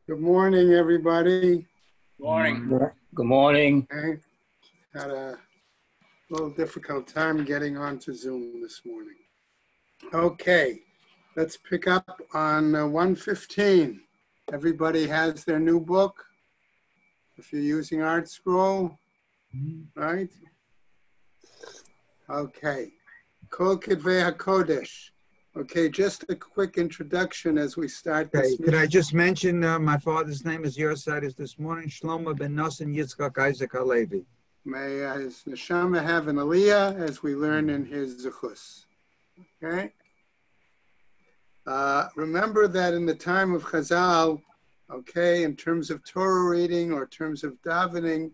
Good morning, everybody. Morning. Good morning. I had a little difficult time getting onto Zoom this morning. Okay, let's pick up on 115. Everybody has their new book. If you're using Art Scroll, right? Okay, Kol Kedvei HaKodesh. Okay, just a quick introduction as we start this. Okay, could I just mention my father's name is your side is this morning, Shlomo ben Nosson Yitzchak Isaac Halevi. May his neshama have an aliyah as we learn in his zechus. Okay. Remember that in the time of Chazal, okay, in terms of Torah reading or terms of davening,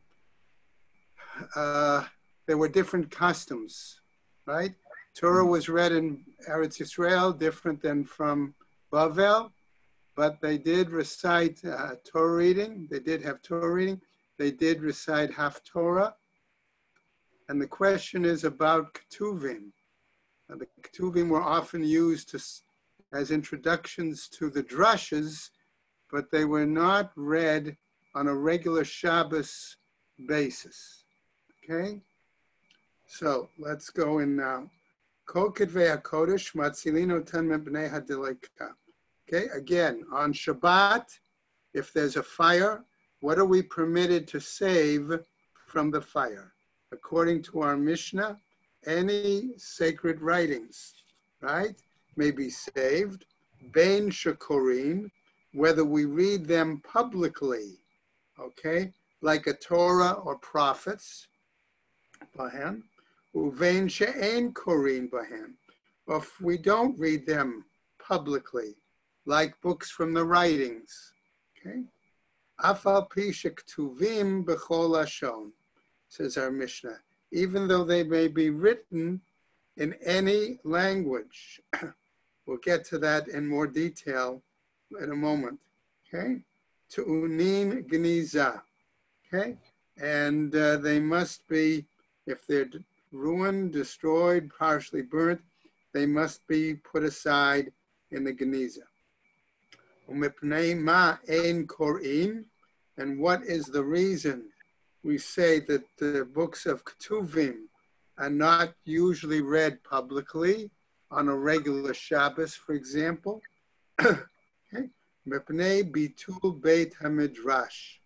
there were different customs, right? Torah was read in Eretz Yisrael, different than from Bavel, but they did recite Torah reading. They did have Torah reading. They did recite Haftorah. And the question is about Ketuvim. The Ketuvim were often used as introductions to the drushes, but they were not read on a regular Shabbos basis. Okay? So let's go in now. Kol Kedvei HaKodesh Matzilino Tan Mebnei HaDeleka. Okay, again, on Shabbat, if there's a fire, what are we permitted to save from the fire? According to our Mishnah, any sacred writings, right, may be saved. Bein Shakorin, whether we read them publicly, okay, like a Torah or prophets, Bahem, Uvein She'ein Korin Bahem, or if we don't read them publicly, like books from the writings, okay. Afal pi shektuvim b'chol lashon, says our Mishnah, even though they may be written in any language. We'll get to that in more detail in a moment, okay? Tu'unin gniza, okay? And they must be, if they're ruined, destroyed, partially burnt, they must be put aside in the gniza. Umipnei ma ein korin, and what is the reason we say that the books of Ketuvim are not usually read publicly on a regular Shabbos, for example? Mepnei bitul beit hamidrash,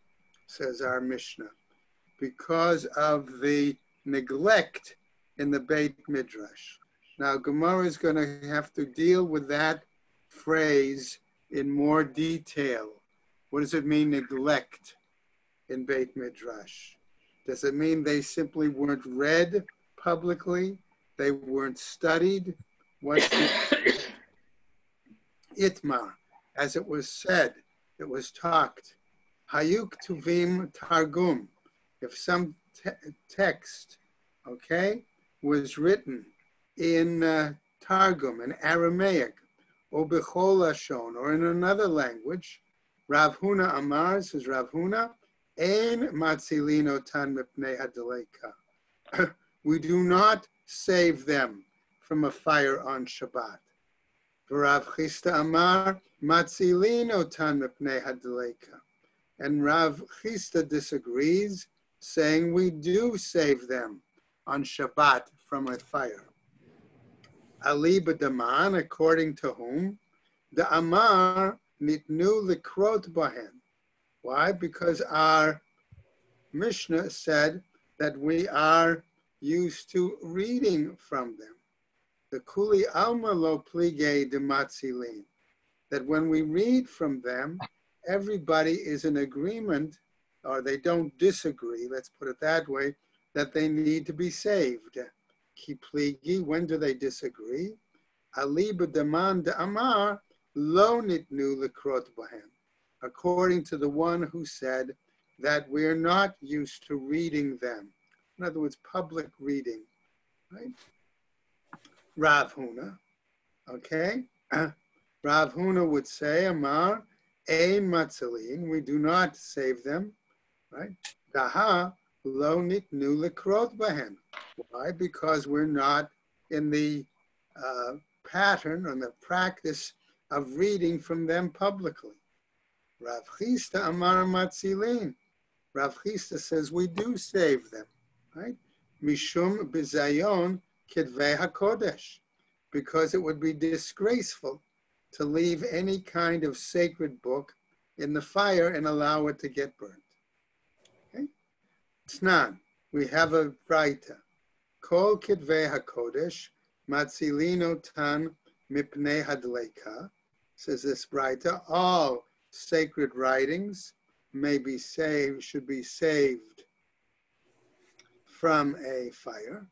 says our Mishnah, because of the neglect in the Beit Midrash. Now, Gemara is going to have to deal with that phrase in more detail. What does it mean, neglect in Beit Midrash? Does it mean they simply weren't read publicly? They weren't studied? What's the Itmar, as it was said, it was talked. Hayuk tuvim targum. If some text, okay, was written in Targum, in Aramaic, or bechol lashon, or in another language, Rav Huna Amar, says Rav Huna, ein matzilino tan mipnei hadeleka. We do not save them from a fire on Shabbat. Rav Chisda Amar, matzilino tan mipnei hadeleka. And Rav Chisda disagrees, saying we do save them on Shabbat from a fire. Ali b'daman, according to whom? The Amar nitnu likrot bahem. Why? Because our Mishnah said that we are used to reading from them. The kuli alma lo plige de matzilin. That when we read from them, everybody is in agreement, or they don't disagree, let's put it that way, that they need to be saved. Ki pligi, when do they disagree? Ali b'daman de amar lo nitnu likrot bahem. According to the one who said that we're not used to reading them. In other words, public reading, right? Rav Huna, okay? Rav Huna would say, Amar, ein matzilin, we do not save them, right? Daha lo nitnu likrot bahem. Why? Because we're not in the pattern or the practice of reading from them publicly. Rav Chisda Amar Matzilin. Rav Chisda says we do save them, right? Mishum bizayon kedvei hakodesh, because it would be disgraceful to leave any kind of sacred book in the fire and allow it to get burnt. Okay? Snan, we have a writer. Kol kedvei hakodesh matzilin otan mipnei hadleika. Says this writer, all sacred writings may be saved, should be saved from a fire.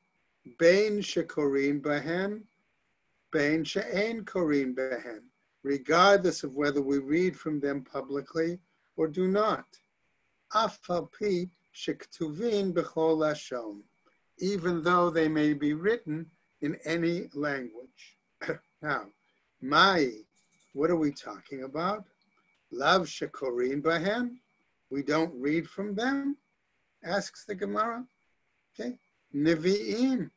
Bein shekorin behen, bein she'ein korin behen, regardless of whether we read from them publicly or do not. Af al pi shektuvin b'chol lashon, even though they may be written in any language. Now, what are we talking about? Lav shekorin bahem, we don't read from them, asks the Gemara. Okay, Nevi'im.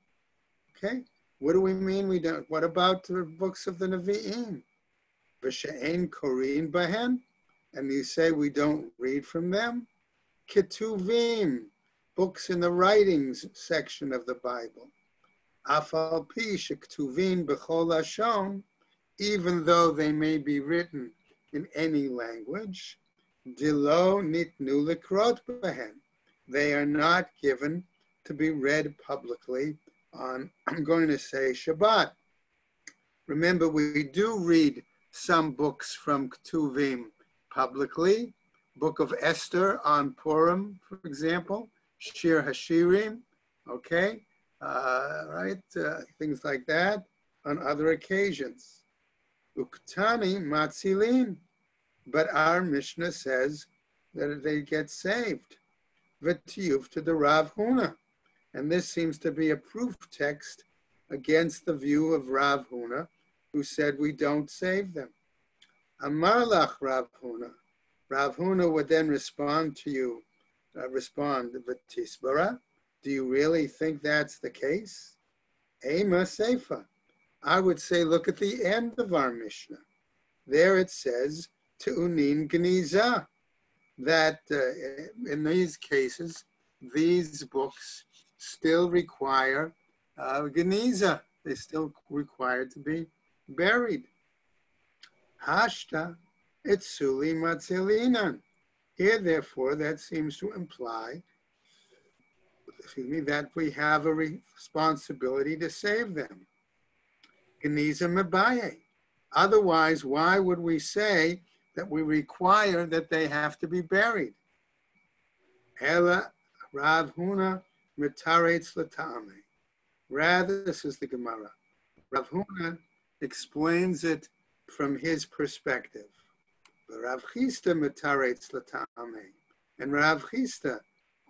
Okay, what do we mean we don't? What about the books of the Nevi'im? V'she'en korin bahem, and you say we don't read from them? Ketuvim, books in the writings section of the Bible. Afal pi shektuvin b'chol lashon, even though they may be written in any language, dilo nitnu likrot bahem, they are not given to be read publicly on, I'm going to say, Shabbat. Remember, we do read some books from Ketuvim publicly. Book of Esther on Purim, for example, Shir Hashirim, okay, things like that on other occasions. Uktani matzilin, but our Mishnah says that they get saved. V'tiyuv to the Rav Huna, and this seems to be a proof text against the view of Rav Huna, who said we don't save them. Amar lach Rav Huna. Rav Huna would then respond to you, V'tisbara, do you really think that's the case? Ema seifa. I would say, look at the end of our Mishnah. There it says, Te'unin gniza, that in these cases, these books still require gniza. They're still required to be buried. Hashta, itsuli matzilinan. Here, therefore, that seems to imply, that we have a responsibility to save them. Geniza mebaye. Otherwise, why would we say that we require that they have to be buried? Ela Rav Huna mitaretz l'ta'ame. Rather, this is the Gemara. Rav Huna explains it from his perspective. Rav Chisda mitaretz l'ta'ame. And Rav Chisda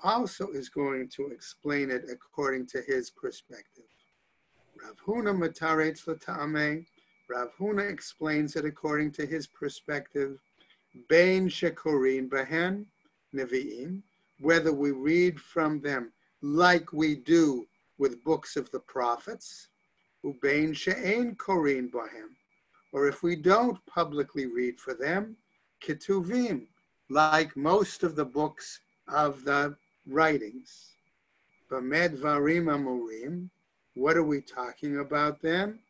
also is going to explain it according to his perspective. Rav Huna mataretz l'ta'ameh. Rav Huna explains it according to his perspective. Bein shekorin behen nevi'im, whether we read from them like we do with books of the prophets, ubein she'ein korin bahem, or if we don't publicly read for them, ketuvim, like most of the books of the writings. B'med varim amurim. What are we talking about then?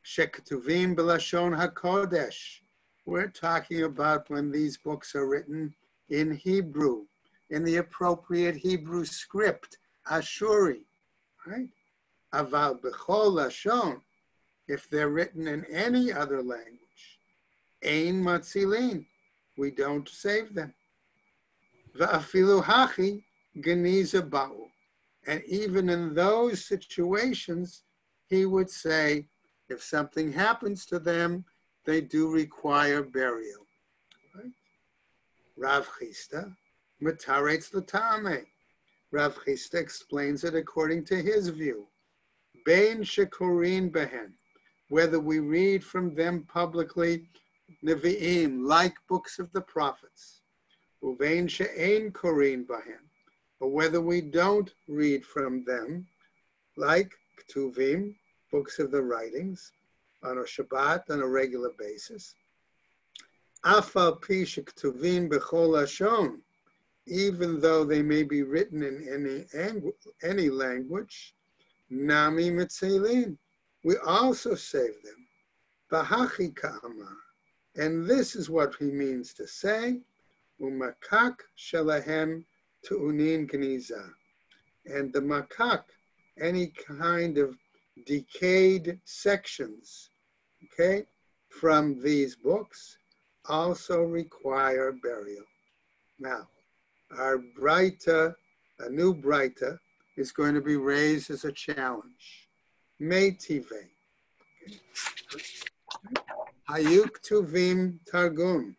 Sheketuvim b'lashon hakodesh. We're talking about when these books are written in Hebrew, in the appropriate Hebrew script, Ashuri, right? Aval b'chol lashon, if they're written in any other language, ein matzilin, we don't save them. Va'afilu hachi geniza ba'u. And even in those situations, he would say, if something happens to them, they do require burial. Right? Rav Chisda, mitaretz l'ta'ameh. Rav Chisda explains it according to his view. Bein shekorin behen, whether we read from them publicly, nevi'im, like books of the prophets, uvein she'ein korin behen, or whether we don't read from them, like Ketuvim, books of the writings, on a Shabbat on a regular basis. Afal pi shektuvim b'chol lashon, even though they may be written in any language, nami mitzilin, we also save them. Bahachi ka'amar, and this is what he means to say, umakak shalahem tu'unin gniza, and the makak, any kind of decayed sections, okay, from these books, also require burial. Now, our Braita, a new Braita, is going to be raised as a challenge. Meitive. Hayuk tuvim targum,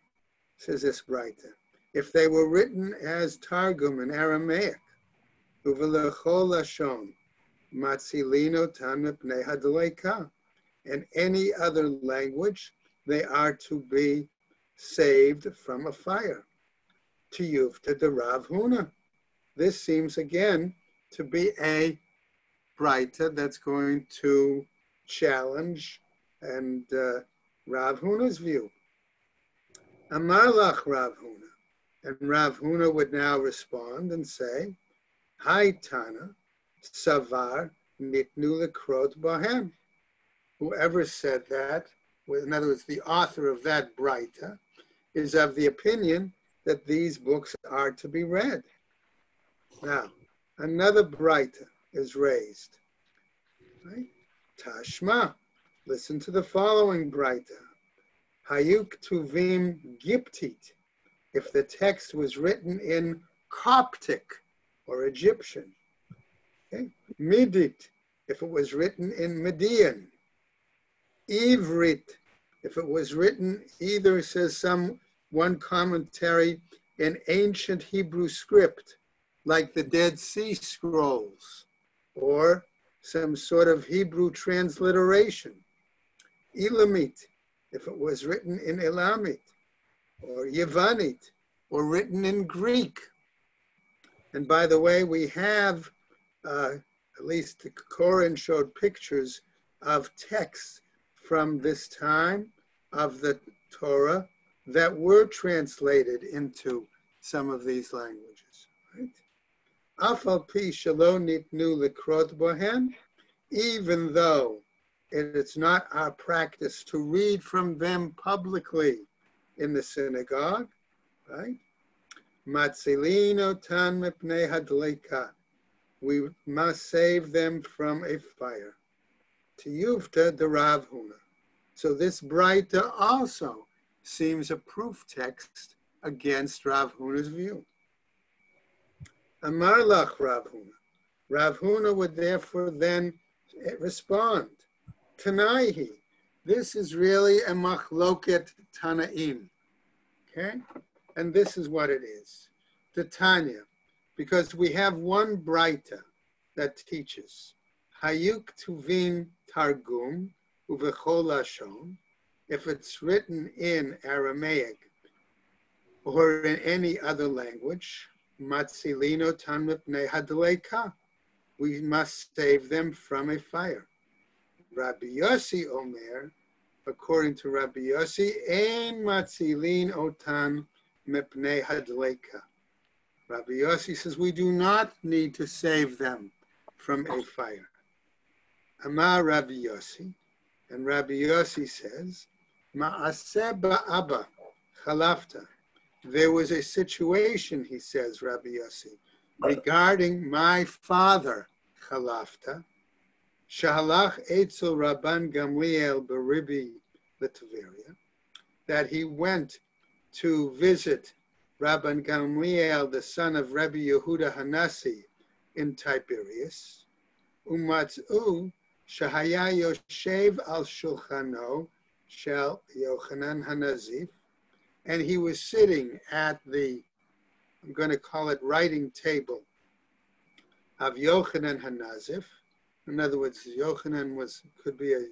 says this Braita. If they were written as Targum in Aramaic, uvelechol lashon, matzilino tan mipnei hadleika, and any other language, they are to be saved from a fire. To Yuvta de Rav Huna. This seems again to be a Braita that's going to challenge and Rav Huna's view. Amar lach Rav Huna. And Rav Huna would now respond and say, Hai Tana, Savar Nitnu Lekrot Bahem. Whoever said that, in other words, the author of that Braita, is of the opinion that these books are to be read. Now, another Braita is raised. Right? Tashma, listen to the following Braita. Hayuk tuvim giptit, if the text was written in Coptic or Egyptian. Okay? Midit, if it was written in Median. Ivrit, if it was written either, says one commentary, in ancient Hebrew script, like the Dead Sea Scrolls, or some sort of Hebrew transliteration. Elamite, if it was written in Elamite, or Yevanite, or written in Greek. And by the way, we have, at least the Koran showed pictures of texts from this time of the Torah that were translated into some of these languages. Right? Afal pi shelo nitnu lekrot bohen, even though it's not our practice to read from them publicly in the synagogue, right? Matzilino tan mipnei hadleika, we must save them from a fire. To Yuvta de Rav Huna. So this Braita also seems a proof text against Rav Huna's view. Amar lach Rav Huna. Rav Huna would therefore then respond, Tanaihi, this is really a machloket Tanaim, okay? And this is what it is. The Tanya, because we have one Braita that teaches, Hayuk tuvim targum uvechol lashon, if it's written in Aramaic or in any other language, matzilino tan mipnei hadleika, we must save them from a fire. Rabbi Yossi Omer, according to Rabbi Yossi, ein matzilin otan mipnei hadleika. Rabbi Yossi says we do not need to save them from a fire. Amar Rabbi Yossi, and Rabbi Yossi says, Ma'aseh ba'aba chalafta. There was a situation, he says, Rabbi Yossi, regarding my father, chalafta, shahalach etzel Rabban Gamliel beribi l'Tveria, that he went to visit Rabban Gamliel, the son of Rabbi Yehuda Hanasi, in Tiberias, umatz'u shahaya yoshev al shulchano shel Yochanan Hanazif, and he was sitting at the, I'm going to call it writing table of Yochanan Hanazif. In other words, Yochanan could be a,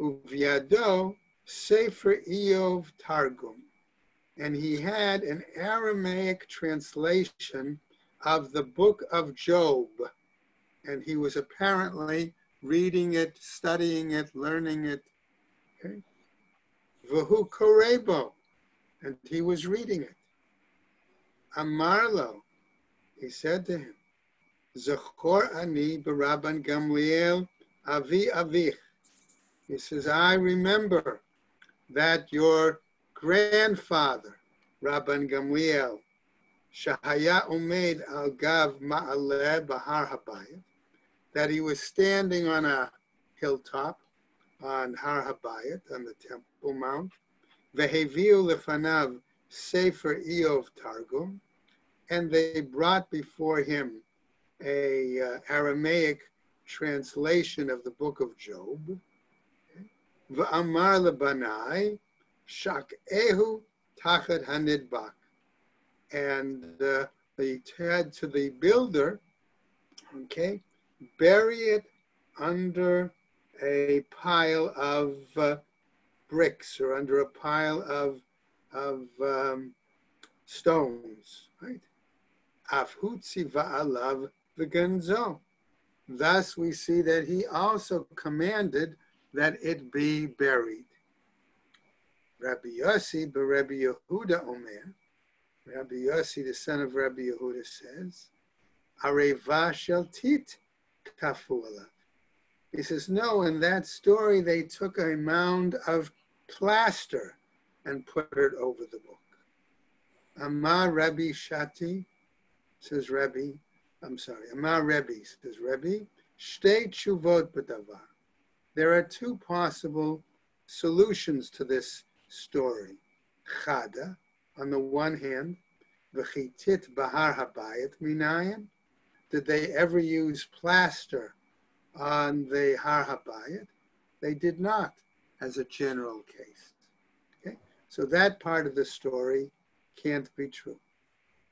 Uviado Sefer Iyov Targum, and he had an Aramaic translation of the book of Job, and he was apparently reading it, studying it, learning it. Okay? Vahu Korebo, and he was reading it. Amarlo, he said to him, Zachor ani b'Rabban Gamliel avi avich. He says, I remember that your grandfather, Rabban Gamliel, Shahaya Umeid al Gav Ma'aleh Bahar Habayit, that he was standing on a hilltop on Har Habayit, on the Temple Mount, Veheviu lefanav Sefer Eov Targum, and they brought before him a Aramaic translation of the book of Job. V'amar lebanai shak'ehu tachat hanidbak, and they said to the builder, okay, bury it under a pile of bricks or under a pile of stones, right? Afhutzi va'alav v'ganzo. Thus we see that he also commanded that it be buried. Rabbi Yossi b'Rabbi Yehuda Omer, Rabbi Yossi, the son of Rabbi Yehuda, says, Areva shel tit kafu alav. He says, no, in that story they took a mound of plaster and put it over the book. Amar Rabbi Shati, says Rabbi, Amar Rebbe, says Rebbe, Shtei tshuvot b'davar. There are two possible solutions to this story. Chada, on the one hand, v'chitit bahar habayit minayin. Did they ever use plaster on the Har Habayit? They did not, as a general case. Okay, so that part of the story can't be true.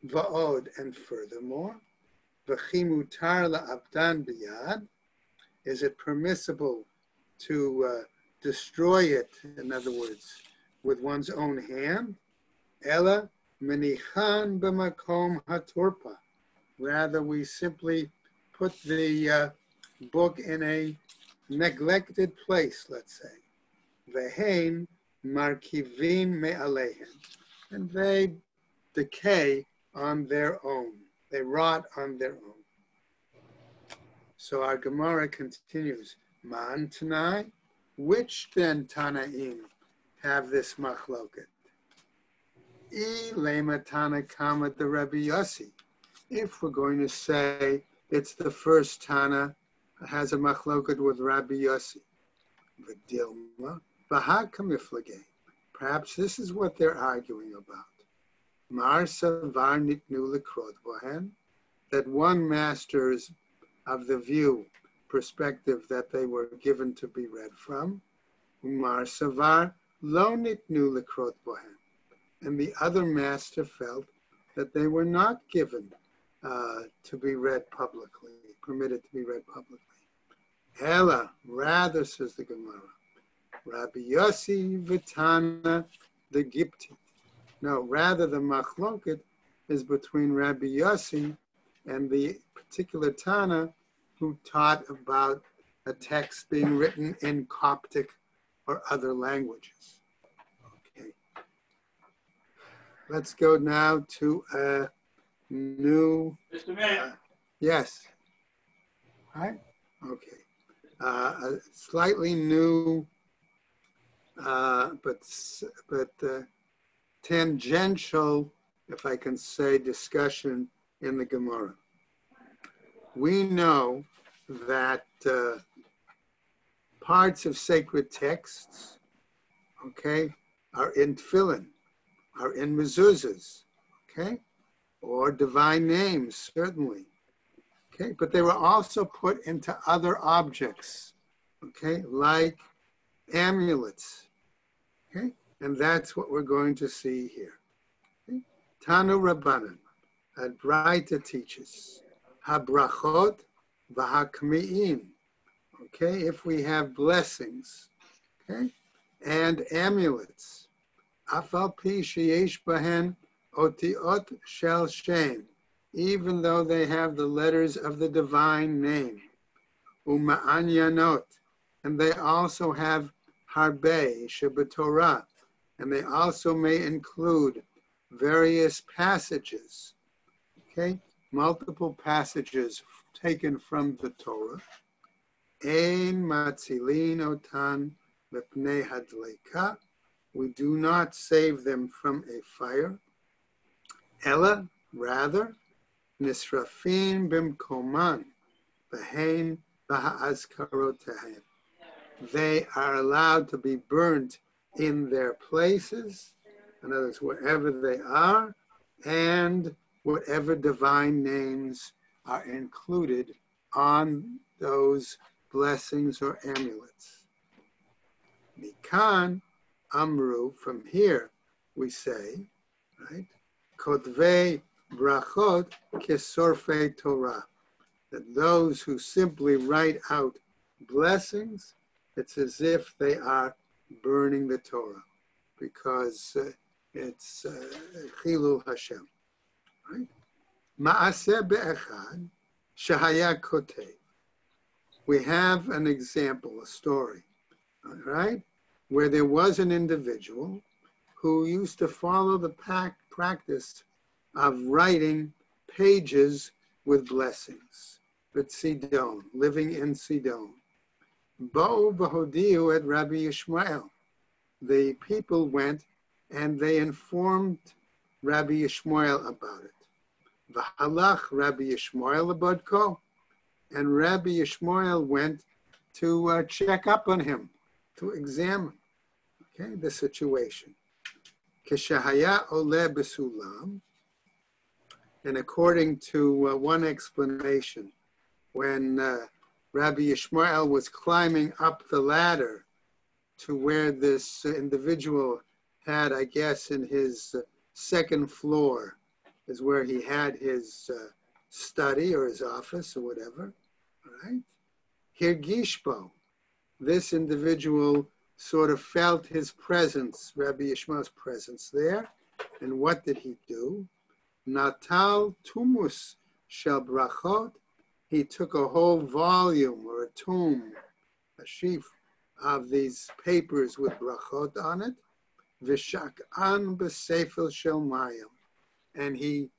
Va'od, and furthermore, v'chimutar la'abdan biyad. Is it permissible to destroy it, in other words, with one's own hand? Ella menichan b'makom haturpa. Rather, we simply put the book in a neglected place, let's say. Vehein markivin me'alehen. And they decay on their own. They rot on their own. So our Gemara continues. Man Tanai, which then Tanaim have this machloket? I lema Tana kama the Rabbi Yossi. If we're going to say it's the first Tana has a machloket with Rabbi Yossi, v'dilma v'hakamiflage. Perhaps this is what they're arguing about. Mar savar nitnu lekrot bohen, that one master is of the view, perspective that they were given to be read from. Mar savar lo nitnu lekrot bohen, and the other master felt that they were not given to be read publicly, permitted to be read publicly. Ella, rather, says the Gemara, Rabbi Yossi v'Tana the Gipti. No, rather the machloket is between Rabbi Yossi and the particular Tana who taught about a text being written in Coptic or other languages. Okay. Let's go now to a new... Just a minute. Yes. All right? Okay. A slightly new, but tangential, if I can say, discussion in the Gemara. We know that parts of sacred texts, okay, are in tefillin, are in mezuzahs, okay, or divine names, certainly. Okay, but they were also put into other objects, okay, like amulets, okay, and that's what we're going to see here. Okay? Tanu Rabbanan, Adraita teaches, Habrachot v'hakmi'im, okay, if we have blessings, okay, and amulets, Afal pi sheyesh bahen otiot shel shem, even though they have the letters of the divine name, uma'anyanot, and they also have harbe shebetorah, and they also may include various passages, okay? Multiple passages taken from the Torah. Ein matzilin otan lepnei hadleika. We do not save them from a fire. Ella, rather, nisrafin bimkoman, behain baha'azkarotahen. They are allowed to be burnt in their places, in other words, wherever they are, and whatever divine names are included on those blessings or amulets. Mikan Amru, from here we say, right? Kotvei brachot kesorfei Torah, that those who simply write out blessings, it's as if they are burning the Torah, because it's Chilul Hashem, right? Ma'aseh be'echad shahaya kotev. We have an example, a story, all right, where there was an individual who used to follow the practice of writing pages with blessings, with Sidon, living in Sidon. Bo'u v'hodiu at Rabbi Yishmael. The people went and they informed Rabbi Yishmael about it. V'halach Rabbi Yishmael abodko, and Rabbi Yishmael went to check up on him, to examine, okay, the situation. Keshahaya ole besulam, and according to one explanation, when Rabbi Yishmael was climbing up the ladder to where this individual had, I guess, in his second floor is where he had his study or his office or whatever, all right? Hirgishbo, this individual sort of felt his presence, Rabbi Yishmael's presence there, and what did he do? Natal tumus shel brachot, he took a whole volume or a tome, a sheaf of these papers with brachot on it, v'shak'an b'seifel shel mayim, and he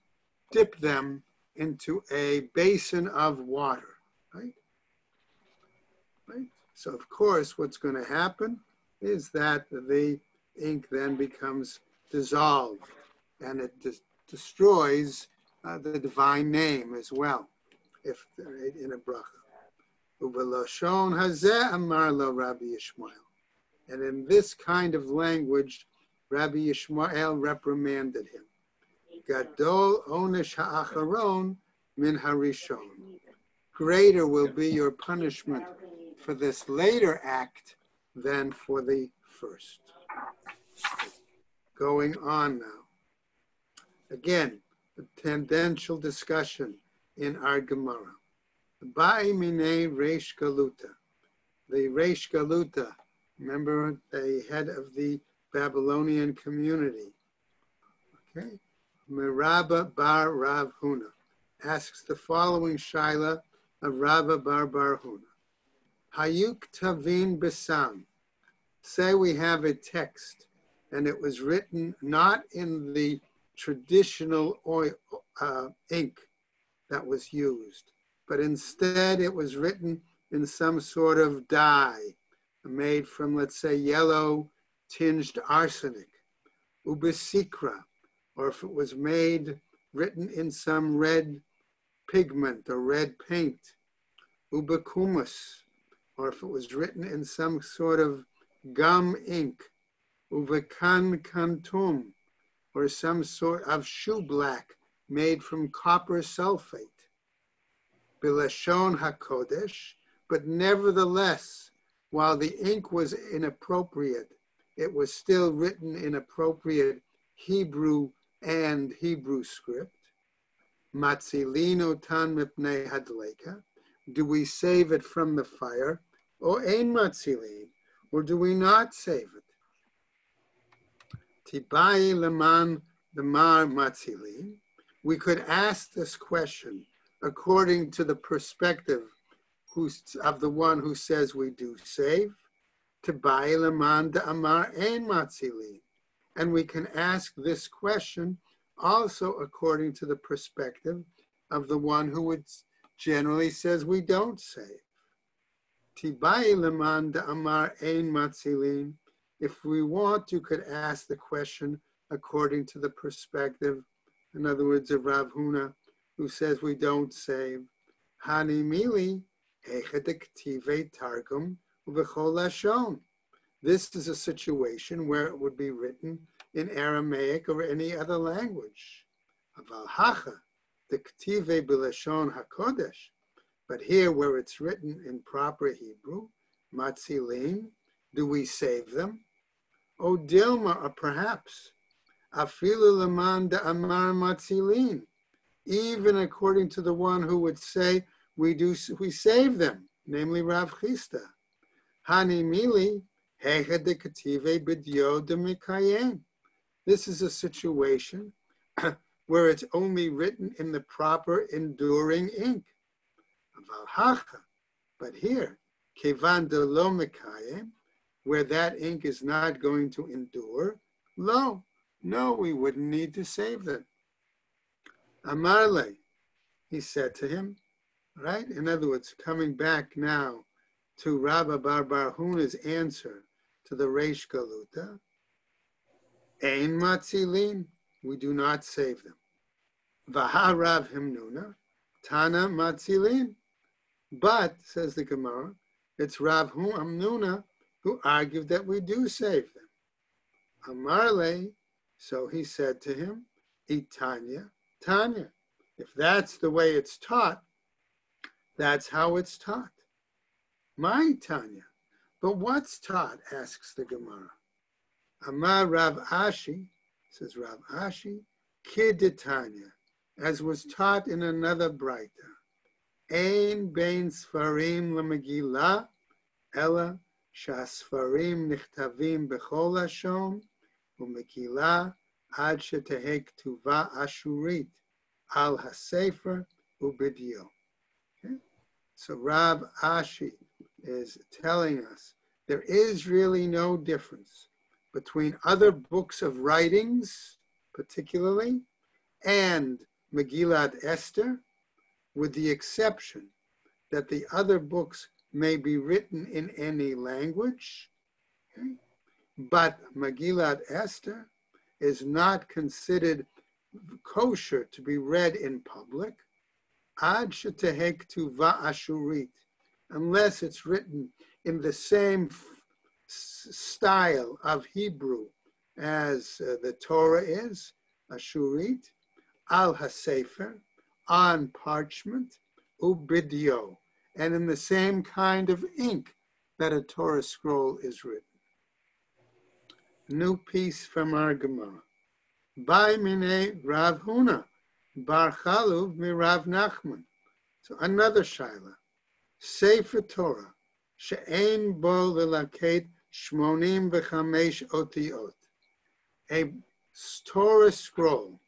dipped them into a basin of water, right? Right? So of course, what's going to happen is that the ink then becomes dissolved, and it destroys the divine name as well, if in a bracha. Uvelashon hazeh amar lo Rabbi Yishmael, and in this kind of language, Rabbi Yishmael reprimanded him. Gadol onesh ha'acharon min harishon. Greater will be your punishment for this later act than for the first. Going on now. Again, a tangential discussion in our Gemara. Ba'i minei Reish Galuta. The Reish Galuta, remember the head of the Babylonian community. Okay. Merabah bar Rav Huna asks the following shaila of Rabba bar Huna. Hayuk tavin besam. Say we have a text and it was written not in the traditional oil, ink that was used, but instead it was written in some sort of dye made from, let's say, yellow tinged arsenic, ubesikra, or if it was written in some red pigment or red paint, ubekumus, or if it was written in some sort of gum ink, uvekan kantum, or some sort of shoe black made from copper sulfate. Bilashon HaKodesh, but nevertheless, while the ink was inappropriate, it was still written in appropriate Hebrew and Hebrew script. Matzilin otan mipnei hadleika. Do we save it from the fire? Or ein matzilin? Or do we not save it? Tibai leman demar matzilin. We could ask this question according to the perspective of the one who says we do save. Tibai leman de'amar ein matzilin. And we can ask this question also according to the perspective of the one who would generally says we don't save. Tibai leman amar ein matzilin. If we want, you could ask the question according to the perspective, in other words, of Rav Huna, who says we don't save. Hani mili hechadektive targum uvechol lashon. This is a situation where it would be written in Aramaic or any other language. Aval hacha dektive b'lashon hakodesh. But here, where it's written in proper Hebrew, matzilin, do we save them? O Dilma, or perhaps, afilu leman amar matzilin, even according to the one who would say we save them, namely Rav Chisda. Hani mili hecha dekative b'dio demikayem. This is a situation where it's only written in the proper enduring ink. But here, kevan de lo mekayem, where that ink is not going to endure, no, we wouldn't need to save them. Amarle, he said to him, right? In other words, coming back now to Rabba Bar Huna's answer to the Reish Galuta, ein matzilin, we do not save them. Vaha Rav Himnuna, Tana matzilin. But, says the Gemara, it's Rav Hamnuna who argued that we do save them. Amarle, so he said to him, Itanya, Tanya. If that's the way it's taught, that's how it's taught. My Tanya. But what's taught, asks the Gemara. Amar Rav Ashi, says Rav Ashi, Kiditanya, as was taught in another Braita. Ein bein sfarim lemegillah, ela shasfarim nichtavim bechol lashon, umegillah ad shetehei ktuva ashurit al hasefer ubidyo. Okay? So Rav Ashi is telling us there is really no difference between other books of writings, particularly, and Megillat Esther, with the exception that the other books may be written in any language, okay? But Megillat Esther is not considered kosher to be read in public, ad shetehei ktuva ashurit, unless it's written in the same style of Hebrew as the Torah is, ashurit, al hasefer, on parchment, ubidyo, and in the same kind of ink that a Torah scroll is written. New piece from our Gemara. By mine Rav Huna, bar Chaluv mi Rav Nachman. So another shaila. Sefer Torah, she'ein bo lelaket shmonim v'chamesh otiot. A Torah scroll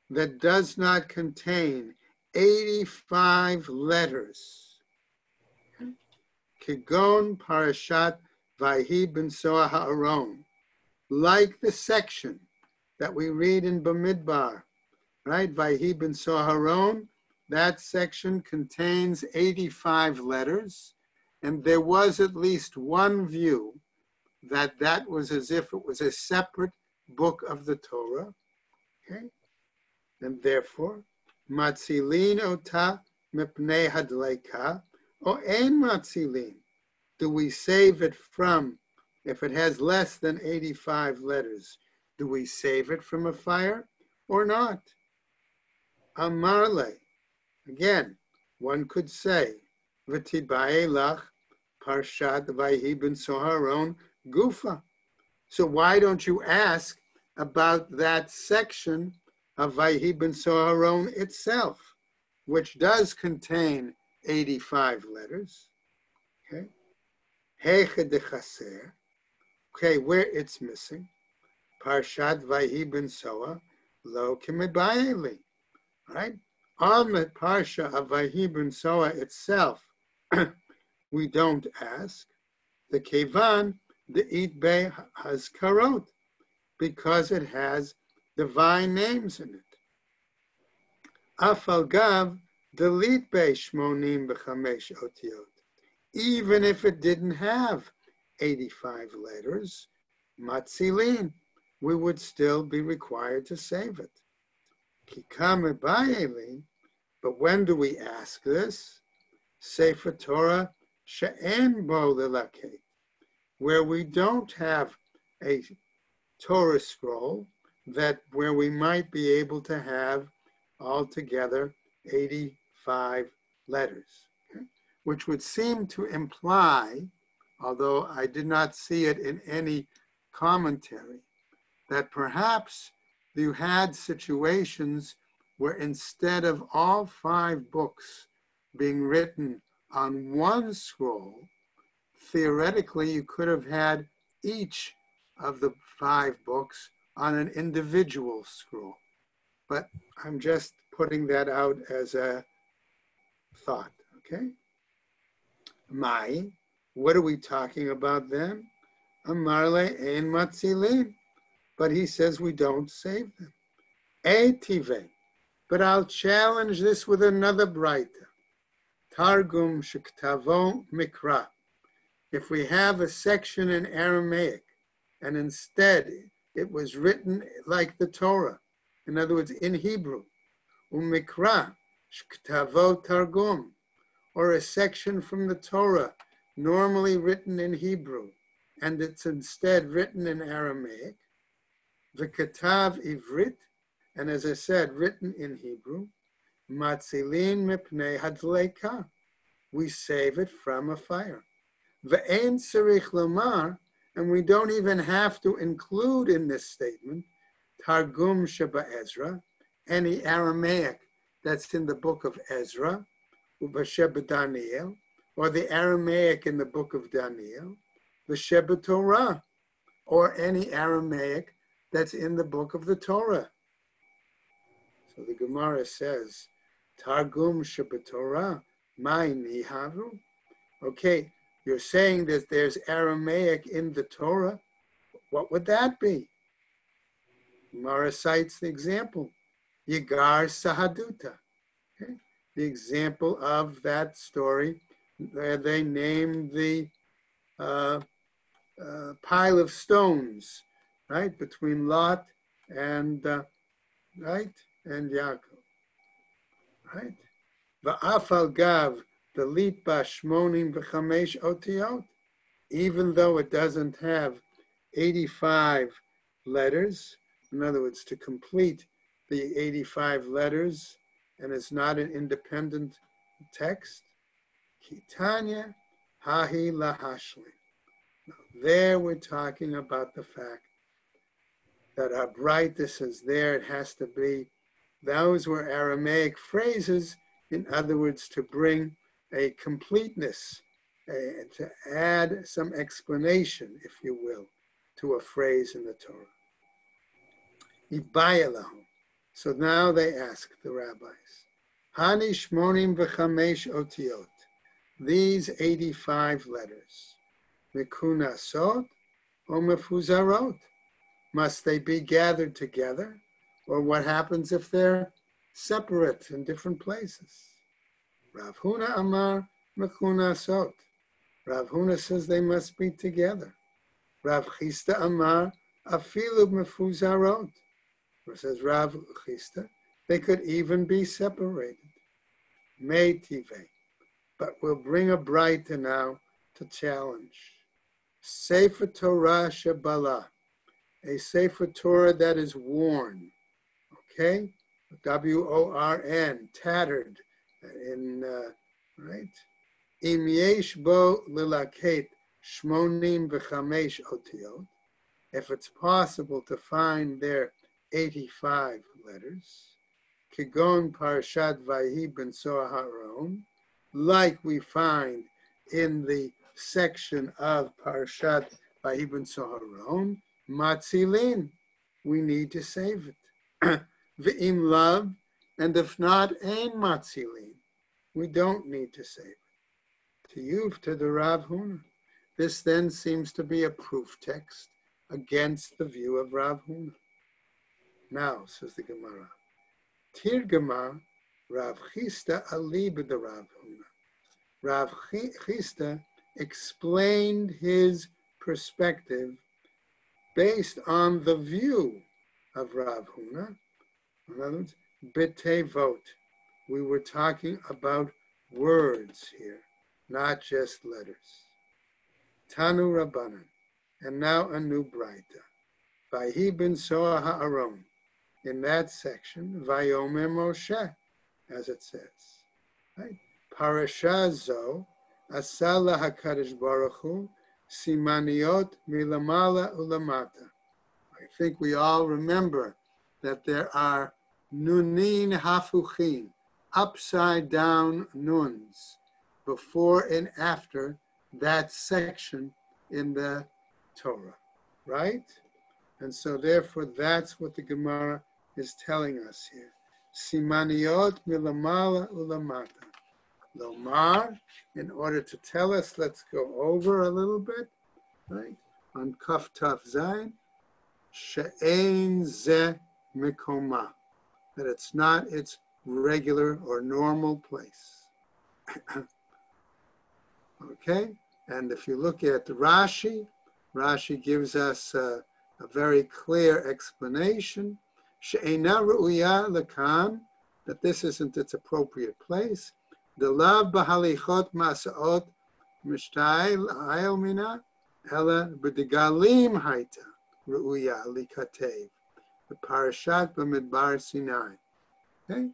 that does not contain 85 letters. Kigon Parashat Vayhi ben Soah Ha'aron, like the section that we read in Bamidbar, right? Vayhi ben Soah Ha'aron, that section contains 85 letters, and there was at least one view that that was as if it was a separate book of the Torah, okay? And therefore, Matzilin ota mipnei hadleika, or ein matzilin. Do we save it from, if it has less than 85 letters, do we save it from a fire or not? Amarle, again, one could say, v'tibae lach parshat vayhi ben soharon gufa. So why don't you ask about that section of Vayhi ben Soharon itself, which does contain 85 letters, okay? Heche de chaser, okay, where it's missing, Parshat Vayhi ben Soah, lo kimebayeli, right? On the Parsha of Vayhi ben Soah itself, we don't ask, the kevan, the itbe hazkarot, because it has divine names in it. Afal gav delete be shmonim b'chamesh otiyot. Even if it didn't have 85 letters, matzilin, we would still be required to save it. Kikame bayeli, but when do we ask this? Sefer Torah she'en bo lelaket, where we don't have a Torah scroll where we might be able to have altogether 85 letters, okay? Which would seem to imply, although I did not see it in any commentary, that perhaps you had situations where instead of all 5 books being written on one scroll, theoretically you could have had each of the 5 books on an individual scroll. But I'm just putting that out as a thought, okay? Mai, what are we talking about then? Amarle ein matzilin. But he says we don't save them. Etive. But I'll challenge this with another braita. Targum shektavo mikra. If we have a section in Aramaic, and instead it was written like the Torah, in other words, in Hebrew, umikra shektavo targum, or a section from the Torah, normally written in Hebrew, and it's instead written in Aramaic, v'katav ivrit, and as I said, written in Hebrew, matzilin mipnei hadleika, we save it from a fire. Ve'en tzarich lomar, and we don't even have to include in this statement Targum Sheba Ezra, any Aramaic that's in the book of Ezra, Sheba Daniel, or the Aramaic in the book of Daniel, the Sheba Torah, or any Aramaic that's in the book of the Torah. So the Gemara says, Targum Sheba Torah, mai nihavu. Okay, you're saying that there's Aramaic in the Torah. What would that be? Gemara cites the example, Yigar Sahaduta. Okay? The example of that story where they named the pile of stones, right, between Lot and and Yaakov, right? Va'afal gav delit ba shmonim v'chamesh otiyot, even though it doesn't have 85 letters, in other words, to complete the 85 letters, and it's not an independent text, Kitanya hahi lahashlim. There we're talking about the fact that our brightness is there. It has to be, those were Aramaic phrases, in other words, to bring a completeness, to add some explanation, if you will, to a phrase in the Torah. Ibayalahu. So now they ask the rabbis, Hani shmonim v'chamesh otiyot, these 85 letters, mikunasot or mefuzarot, must they be gathered together? Or what happens if they're separate in different places? Rav Huna Amar Mechunasot. Rav Huna says they must be together. Rav Chista Amar Afilu Mefuzarot. Says Rav Chista, they could even be separated. Meitive. But we'll bring a braita now to challenge. Sefer Torah Shabbalah. A Sefer Torah that is worn, okay? W-O-R-N, tattered, right? Im yesh bo lilaket shmonim v'chamesh otiyot. If it's possible to find their 85 letters, Kigon Parashat Vayi ben Soharon, like we find in the section of Parashat Vayi ben Soharon, Matzilin, we need to save it. V'im lav, and if not, ein matzilin, we don't need to save it. To you, to the Rav Huna. This then seems to be a proof text against the view of Rav Huna. Now, says the Gemara, Tirgama Rav Chisda alib the Rav Huna. Rav Chisda explained his perspective based on the view of Rav Huna. In other words, betevot. We were talking about words here, not just letters. Tanu Rabbanan. And now a new Braita. Vayhi ben Soah Ha'aron. In that section, Vayomer Moshe, as it says. Right? Parasha zo, Asala HaKadosh Baruch Hu, Simaniot Milamala Ulamata. I think we all remember that there are Nunin Hafuchin, upside down nuns, before and after that section in the Torah, right? And so therefore that's what the Gemara is telling us here. Simaniot milamala ulamata. Lomar, in order to tell us, let's go over a little bit, right? On Kaf Taf Zayin, she'ein ze mikoma, that it's not its regular or normal place. Okay, and if you look at Rashi, Rashi gives us a very clear explanation. She'eina ru'uya lekan, that this isn't its appropriate place. The lav bahalichot masa'ot mishtayil ayel mina ela b'digalim haita ru'uya likatev the parashat b'midbar Sinai. Okay,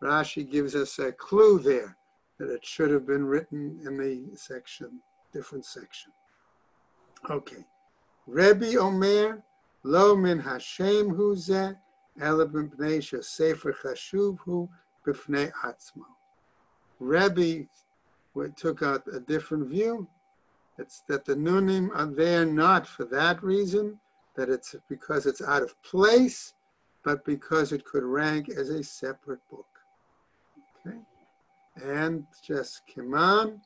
Rashi gives us a clue there that it should have been written in the section, different section. Okay, Rebbe Omer lo min Hashem hu zeh ela b'pnei shesefer chashuv hu b'fnei atzmo. Rebbe took out a different view. It's that the nunim are there not for that reason, that it's because it's out of place, but because it could rank as a separate book. Okay, and just Kiman,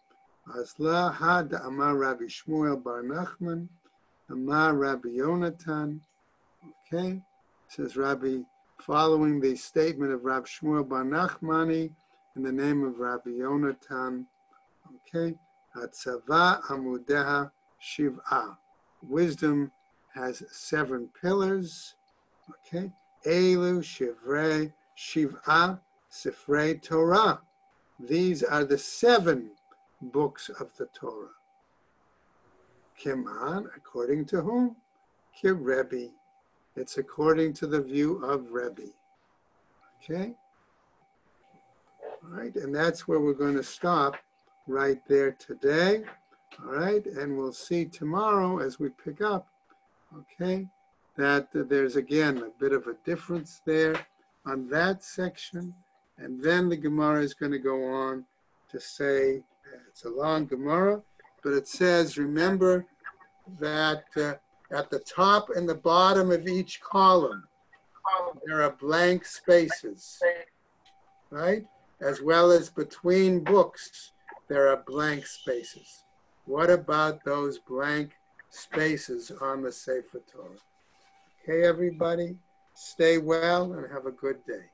Azla had Amar Rabbi Shmuel Bar Nachman, Amar Rabbi Yonatan. Okay, says Rabbi, following the statement of Rabbi Shmuel Bar Nachmani in the name of Rabbi Yonatan. Okay, Hatzava Amudeha Shiv'ah. Wisdom has 7 pillars. Okay, Elu Shivrei Shiv'ah Sifrei Torah. These are the 7 books of the Torah. Kiman, according to whom? Ki Rebbe. It's according to the view of Rebbe. Okay? All right, and that's where we're going to stop right there today. All right, and we'll see tomorrow as we pick up, okay, that there's again a bit of a difference there on that section. And then the Gemara is going to go on to say, it's a long Gemara, but it says, remember that at the top and the bottom of each column, there are blank spaces, right? As well as between books, there are blank spaces. What about those blank spaces on the Sefer Torah? Okay, everybody, stay well and have a good day.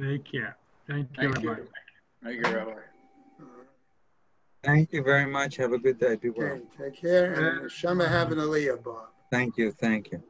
Take care. Thank you, Rabbi. Thank you, Rabbi. Thank you very much. Have a good day. Be well. Okay, take care, and Shema have an Aliyah, Bob. Thank you. Thank you.